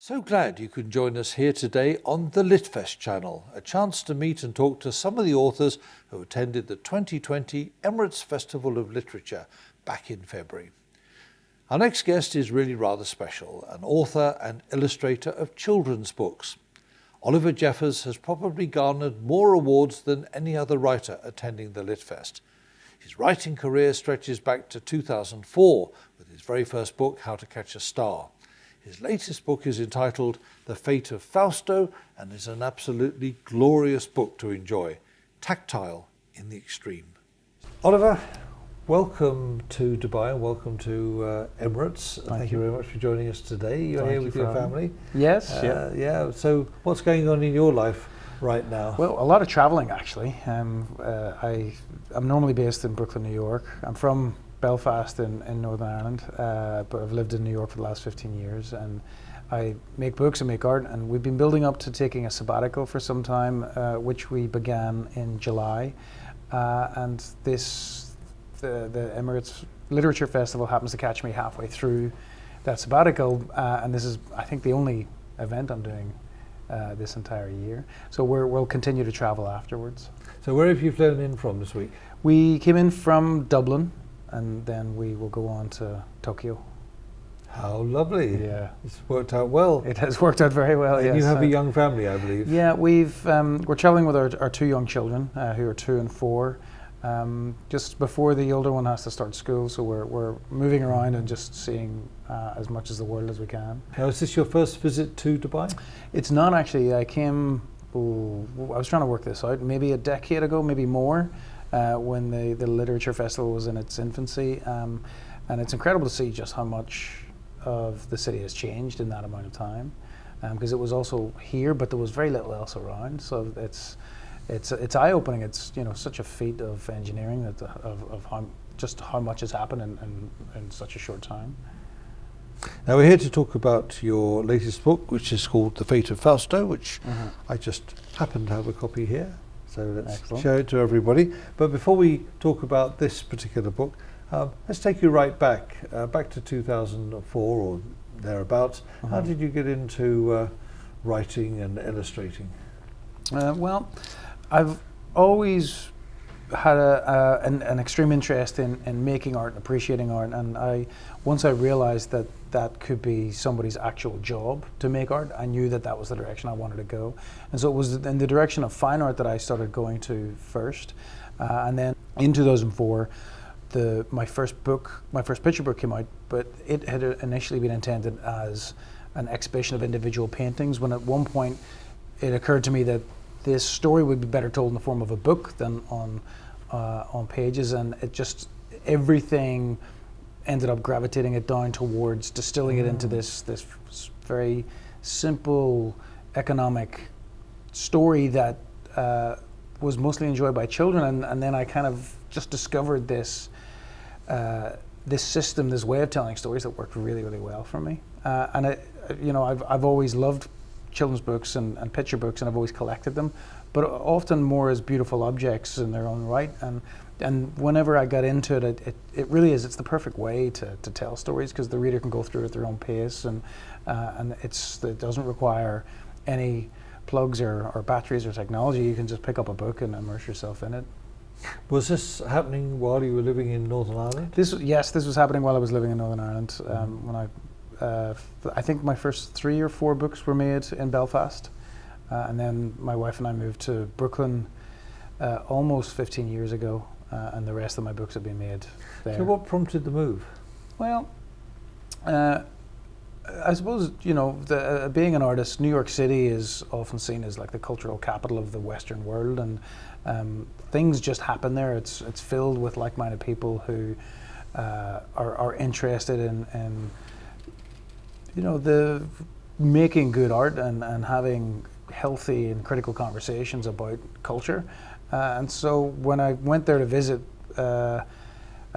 So glad you could join us here today on the LitFest channel, a chance to meet and talk to some of the authors who attended the 2020 Emirates Festival of Literature back in February. Our next guest is really rather special, an author and illustrator of children's books. Oliver Jeffers has probably garnered more awards than any other writer attending the LitFest. His writing career stretches back to 2004 with his very first book, How to Catch a Star. His latest book is entitled The Fate of Fausto and is an absolutely glorious book to enjoy, tactile in the extreme. Oliver, welcome to Dubai and welcome to Emirates. Thank you very much for joining us today. You're here with your family. Yes. Yeah. So what's going on in your life right now? Well, a lot of traveling actually. I'm normally based in Brooklyn, New York. I'm from Belfast in Northern Ireland, but I've lived in New York for the last 15 years, and I make books and make art, and we've been building up to taking a sabbatical for some time, which we began in July, and the Emirates Literature Festival happens to catch me halfway through that sabbatical, and this is, I think, the only event I'm doing this entire year. So we'll continue to travel afterwards. So where have you flown in from this week? We came in from Dublin, and then we will go on to Tokyo. How lovely. Yeah. It's worked out well. It has worked out very well, and yes. You have a young family, I believe. Yeah, we're traveling with our two young children, who are 2 and 4, just before the older one has to start school, so we're moving around and just seeing as much as the world as we can. Now, is this your first visit to Dubai? It's not actually. I was trying to work this out, maybe a decade ago, maybe more, when the Literature Festival was in its infancy, and it's incredible to see just how much of the city has changed in that amount of time, because it was also here, but there was very little else around. So it's eye-opening. It's such a feat of engineering of how much has happened in such a short time. Now we're here to talk about your latest book, which is called The Fate of Fausto, which I just happen to have a copy here. So let's show it to everybody. But before we talk about this particular book, let's take you right back to 2004 or thereabouts. How did you get into writing and illustrating? Well, I've always had an extreme interest in making art and appreciating art, and once I realized that could be somebody's actual job to make art, I knew that was the direction I wanted to go. And so it was in the direction of fine art that I started going to first, and then in 2004 my first picture book came out, but it had initially been intended as an exhibition of individual paintings, when at one point it occurred to me that this story would be better told in the form of a book than on pages, and everything ended up gravitating it down towards distilling it into this very simple economic story that was mostly enjoyed by children, and then I kind of just discovered this system, this way of telling stories that worked really, really well for me, and I've always loved children's books and picture books, and I've always collected them, but often more as beautiful objects in their own right. And whenever I got into it, it really is. It's the perfect way to tell stories, because the reader can go through at their own pace, and it doesn't require any plugs or batteries or technology. You can just pick up a book and immerse yourself in it. Was this happening while you were living in Northern Ireland? This was happening while I was living in Northern Ireland. When I think my first 3 or 4 books were made in Belfast, and then my wife and I moved to Brooklyn almost 15 years ago, and the rest of my books have been made there. So what prompted the move? Well, I suppose, being an artist, New York City is often seen as like the cultural capital of the Western world, and things just happen there. It's filled with like-minded people who are interested in the making good art and having healthy and critical conversations about culture. And so when I went there to visit, I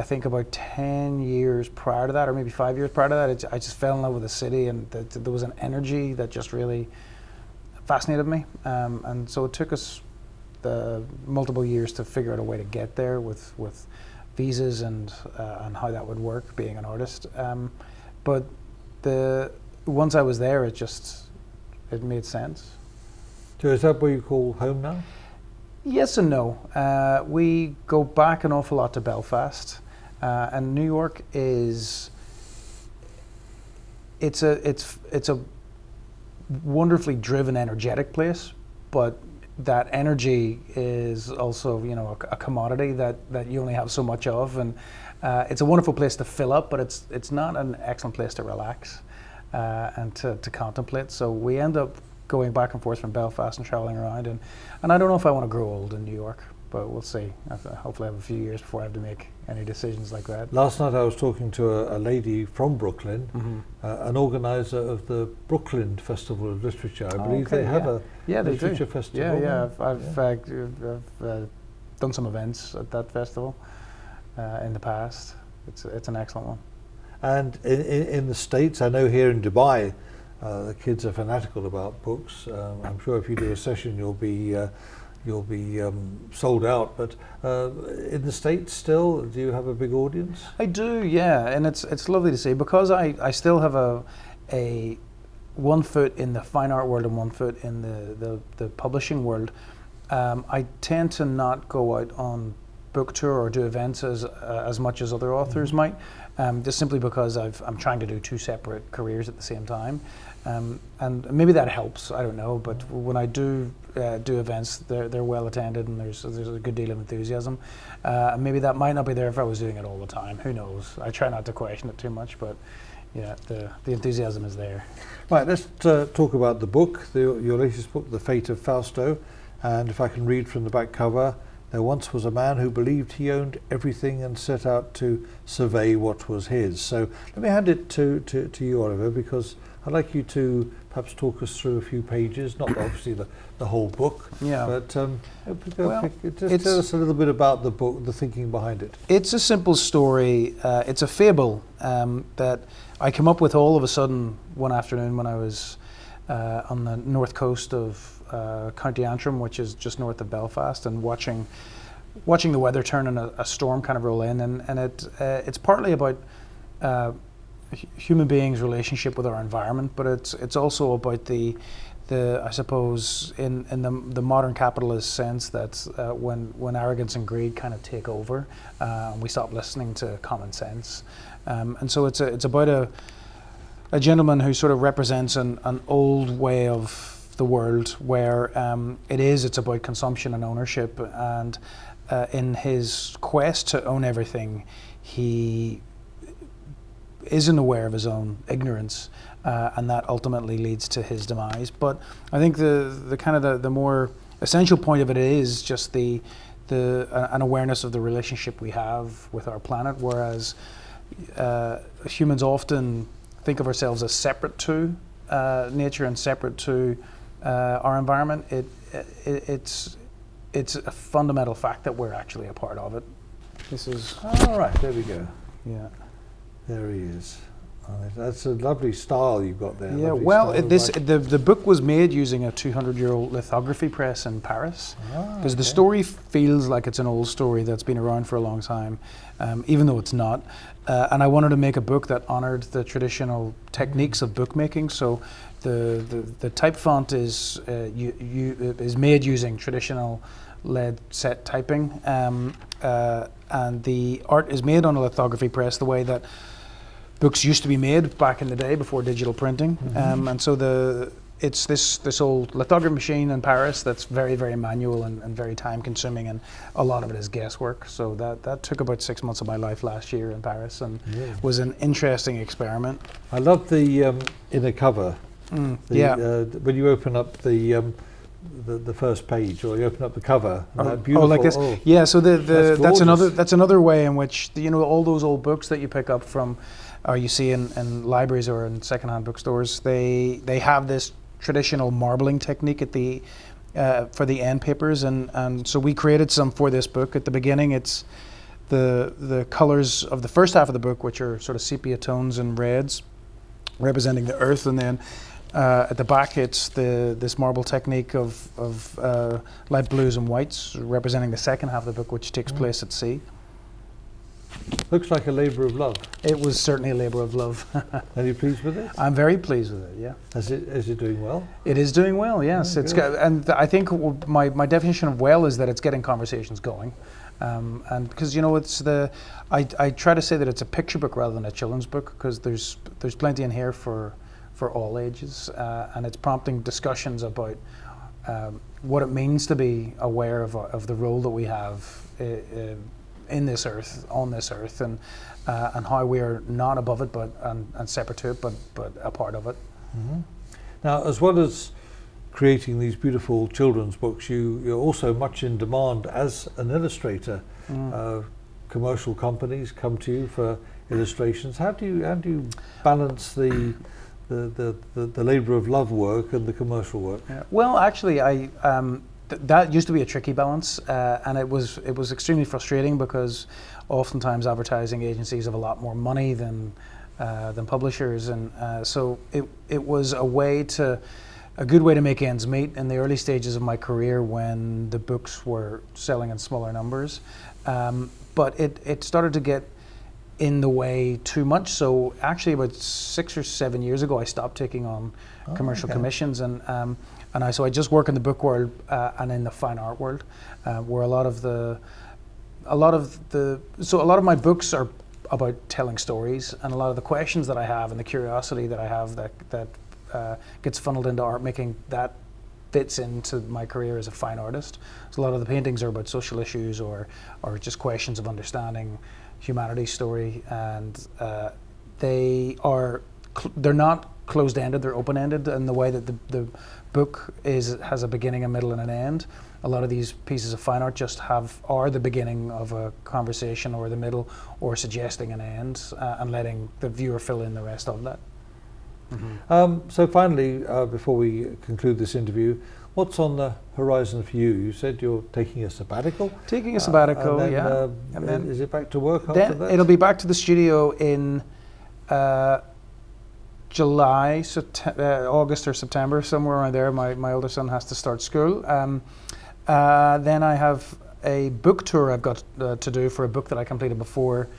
think about 10 years prior to that, or maybe 5 years prior to that, I just fell in love with the city, and there was an energy that just really fascinated me. And so it took us multiple years to figure out a way to get there with visas and how that would work, being an artist. But once I was there, it made sense. So is that what you call home now? Yes and no. We go back an awful lot to Belfast, and New York is. It's a wonderfully driven, energetic place, but that energy is also, you know, a commodity that you only have so much of, and it's a wonderful place to fill up, but it's not an excellent place to relax and to contemplate. So we end up going back and forth from Belfast and traveling around, and I don't know if I want to grow old in New York, but we'll see. Hopefully I have a few years before I have to make any decisions like that. Last night I was talking to a lady from Brooklyn, an organizer of the Brooklyn Festival of Literature. I believe they have a literature festival. Yeah. I've done some events at that festival in the past. It's an excellent one. And in the States, I know here in Dubai, the kids are fanatical about books. I'm sure if you do a session, you'll be sold out. But in the States, still, do you have a big audience? I do, yeah, and it's lovely to see, because I still have a 1 foot in the fine art world and 1 foot in the publishing world. I tend to not go out on book tour or do events as much as other authors might, just simply because I'm trying to do 2 separate careers at the same time, and maybe that helps. I don't know, but when I do events, they're well attended, and there's a good deal of enthusiasm. Maybe that might not be there if I was doing it all the time. Who knows? I try not to question it too much, but yeah, the enthusiasm is there. Right, let's talk about the book, your latest book, The Fate of Fausto. And if I can read from the back cover, there once was a man who believed he owned everything and set out to survey what was his. So let me hand it to you, Oliver, because I'd like you to perhaps talk us through a few pages, not obviously the whole book, but just tell us a little bit about the book, the thinking behind it. It's a simple story. It's a fable that I came up with all of a sudden one afternoon when I was on the north coast of County Antrim, which is just north of Belfast, and watching the weather turn and a storm kind of roll in, and it's partly about human beings' relationship with our environment, but it's also about the I suppose in the modern capitalist sense that when arrogance and greed kind of take over, we stop listening to common sense, and so it's about a gentleman who sort of represents an old way of the world where it's about consumption and ownership, and in his quest to own everything, he isn't aware of his own ignorance, and that ultimately leads to his demise. But I think the kind of the more essential point of it is just an awareness of the relationship we have with our planet, whereas humans often think of ourselves as separate to nature and separate to our environment. It's a fundamental fact that we're actually a part of it. This is all right. There we go. Yeah, there he is. That's a lovely style you've got there. Yeah, well, the book was made using a 200-year-old lithography press in Paris, because the story feels like it's an old story that's been around for a long time, even though it's not. And I wanted to make a book that honored the traditional techniques of bookmaking. So the type font is made using traditional lead set typing, and the art is made on a lithography press the way that books used to be made back in the day before digital printing. And so it's this old lithography machine in Paris that's very, very manual and very time consuming, and a lot of it is guesswork. So that took about 6 months of my life last year in Paris, and was an interesting experiment. I love the inner cover. When you open up the first page, or you open up the cover, that beautiful, like this. Yeah, so that's another way in which all those old books that you pick up from, or you see in libraries or in secondhand bookstores, they have this traditional marbling technique at the for the end papers, and so we created some for this book. At the beginning, it's the colors of the first half of the book, which are sort of sepia tones and reds, representing the earth, and then at the back, it's this marble technique of light blues and whites, representing the second half of the book, which takes place at sea. Looks like a labour of love. It was certainly a labour of love. Are you pleased with it? I'm very pleased with it, yeah. Is it doing well? It is doing well, yes. Oh, it's and I think my definition of well is that it's getting conversations going. And because, you know, I try to say that it's a picture book rather than a children's book, because there's plenty in here for all ages, and it's prompting discussions about what it means to be aware of the role that we have in this earth, on this earth, and how we are not above it, and separate to it, but a part of it. Mm-hmm. Now, as well as creating these beautiful children's books, you're also much in demand as an illustrator. Commercial companies come to you for illustrations. How do you balance the labour of love work and the commercial work? Yeah. Well, actually, that used to be a tricky balance, and it was extremely frustrating, because oftentimes advertising agencies have a lot more money than publishers, and so it was a good way to make ends meet in the early stages of my career when the books were selling in smaller numbers. But it started to get in the way too much. So actually about 6 or 7 years ago, I stopped taking on commercial commissions, and so I just work in the book world and in the fine art world, where a lot of my books are about telling stories, and a lot of the questions that I have and the curiosity that I have that gets funneled into art making, that fits into my career as a fine artist. So a lot of the paintings are about social issues or just questions of understanding humanity's story, and they're not closed-ended, they're open-ended in the way that the book has a beginning, a middle, and an end. A lot of these pieces of fine art just are the beginning of a conversation, or the middle, or suggesting an end, and letting the viewer fill in the rest of that. Mm-hmm. So finally, before we conclude this interview, what's on the horizon for you? You said you're taking a sabbatical. Taking a sabbatical, and then, yeah. And then is it back to work after that? It'll be back to the studio in July, August or September, somewhere around there. My older son has to start school. Then I have a book tour I've got to do for a book that I completed before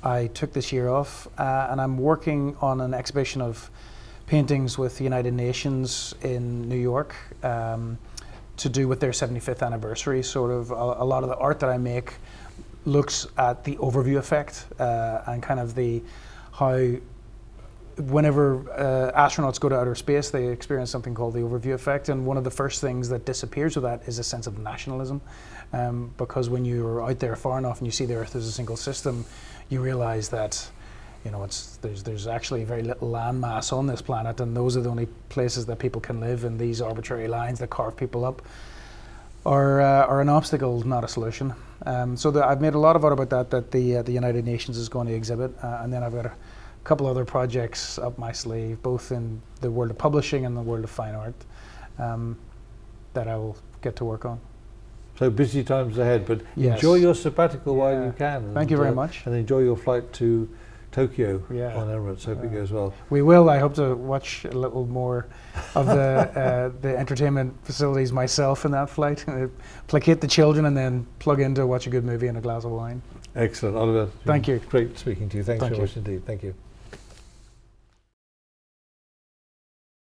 I took this year off, and I'm working on an exhibition of paintings with the United Nations in New York, to do with their 75th anniversary. Sort of a lot of the art that I make looks at the overview effect, and kind of how whenever astronauts go to outer space, they experience something called the overview effect, and one of the first things that disappears with that is a sense of nationalism, because when you're out there far enough and you see the Earth as a single system, you realize that, you know, there's actually very little land mass on this planet, and those are the only places that people can live, and these arbitrary lines that carve people up are an obstacle, not a solution. So I've made a lot of art about that the United Nations is going to exhibit, and then I've got a couple other projects up my sleeve, both in the world of publishing and the world of fine art, that I will get to work on. So busy times ahead, but yes. Enjoy your sabbatical while you can. Thank you very much. And enjoy your flight to Tokyo on Emirates. Hope it goes well. We will. I hope to watch a little more of the entertainment facilities myself in that flight, placate the children, and then plug in to watch a good movie and a glass of wine. Excellent, Oliver. Thank you. Great speaking to you. Thanks very much indeed. Thank you.